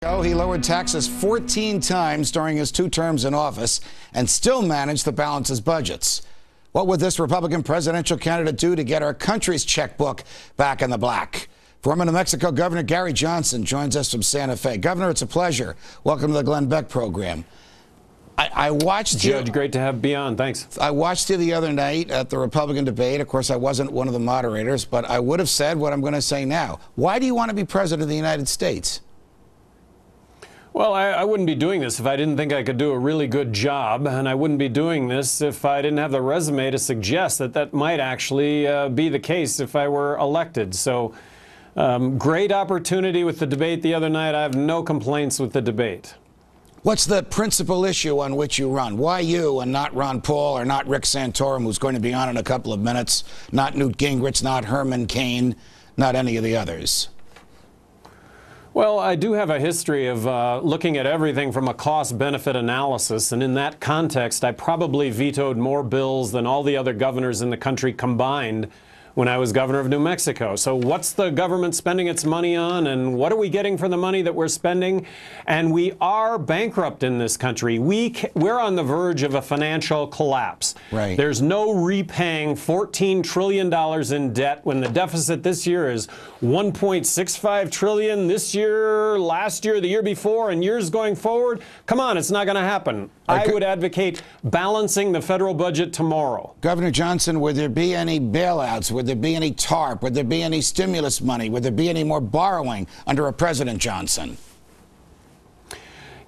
He lowered taxes 14 times during his 2 terms in office and still managed to balance his budgets. What would this Republican presidential candidate do to get our country's checkbook back in the black? Former New Mexico Governor Gary Johnson joins us from Santa Fe. Governor, it's a pleasure. Welcome to the Glenn Beck program. I watched you. Judge, great to be on. Thanks. I watched you the other night at the Republican debate. Of course, I wasn't one of the moderators, but I would have said what I'm going to say now. Why do you want to be president of the United States? Well, I wouldn't be doing this if I didn't think I could do a really good job, and I wouldn't be doing this if I didn't have the resume to suggest that that might actually be the case if I were elected. So, great opportunity with the debate the other night. I have no complaints with the debate. What's the principal issue on which you run? Why you and not Ron Paul or not Rick Santorum, who's going to be on in a couple of minutes, not Newt Gingrich, not Herman Cain, not any of the others? Well, I do have a history of looking at everything from a cost-benefit analysis, and in that context, I probably vetoed more bills than all the other governors in the country combined when I was governor of New Mexico. So what's the government spending its money on, and what are we getting for the money that we're spending? And we are bankrupt in this country. We're on the verge of a financial collapse. Right. There's no repaying $14 trillion in debt when the deficit this year is $1.65 trillion this year, last year, the year before, and years going forward. Come on, it's not going to happen. I would advocate balancing the federal budget tomorrow. Governor Johnson, would there be any bailouts? Would there be any TARP? Would there be any stimulus money? Would there be any more borrowing under a President Johnson?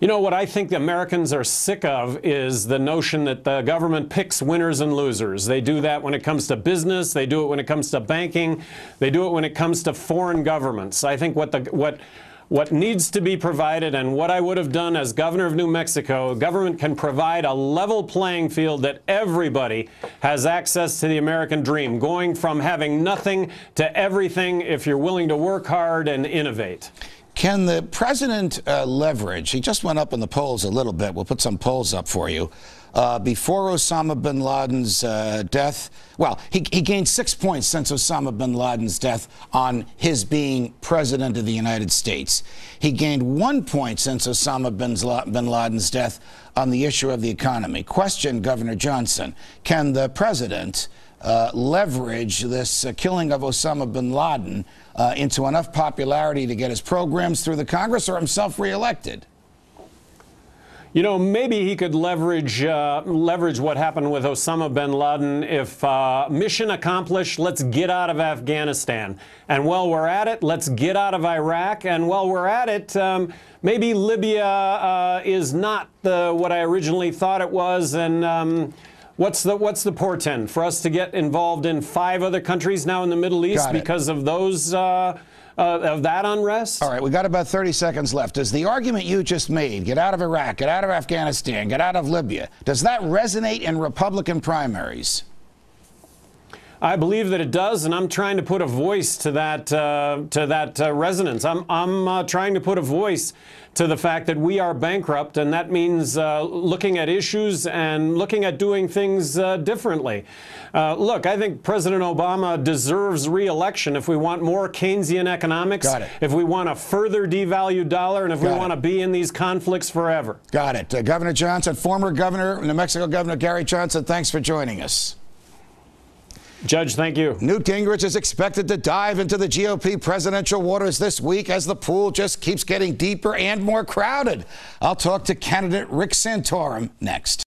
You know, what I think the Americans are sick of is the notion that the government picks winners and losers. They do that when it comes to business. They do it when it comes to banking. They do it when it comes to foreign governments. I think what needs to be provided, and what I would have done as governor of New Mexico, government can provide a level playing field that everybody has access to the American dream, going from having nothing to everything if you're willing to work hard and innovate. Can the president leverage? He just went up in the polls a little bit. We'll put some polls up for you. Before Osama bin Laden's death, well, he gained 6 points since Osama bin Laden's death on his being president of the United States. He gained 1 point since Osama bin Laden's death on the issue of the economy. Question, Governor Johnson, can the president leverage this killing of Osama bin Laden into enough popularity to get his programs through the Congress or himself reelected? You know, maybe he could leverage what happened with Osama bin Laden if mission accomplished, let's get out of Afghanistan. And while we're at it, let's get out of Iraq. And while we're at it, maybe Libya is not what I originally thought it was. And what's the portent? For us to get involved in 5 other countries now in the Middle East because of those of that unrest? All right, we got about 30 seconds left. Does the argument you just made, get out of Iraq, get out of Afghanistan, get out of Libya, does that resonate in Republican primaries? I believe that it does, and I'm trying to put a voice to that resonance. I'm trying to put a voice to the fact that we are bankrupt, and that means looking at issues and looking at doing things differently. Look, I think President Obama deserves re-election if we want more Keynesian economics, if we want a further devalued dollar, and if we want to be in these conflicts forever. Got it. Governor Johnson, former governor, New Mexico Governor Gary Johnson, thanks for joining us. Judge, thank you. Newt Gingrich is expected to dive into the GOP presidential waters this week as the pool just keeps getting deeper and more crowded. I'll talk to candidate Rick Santorum next.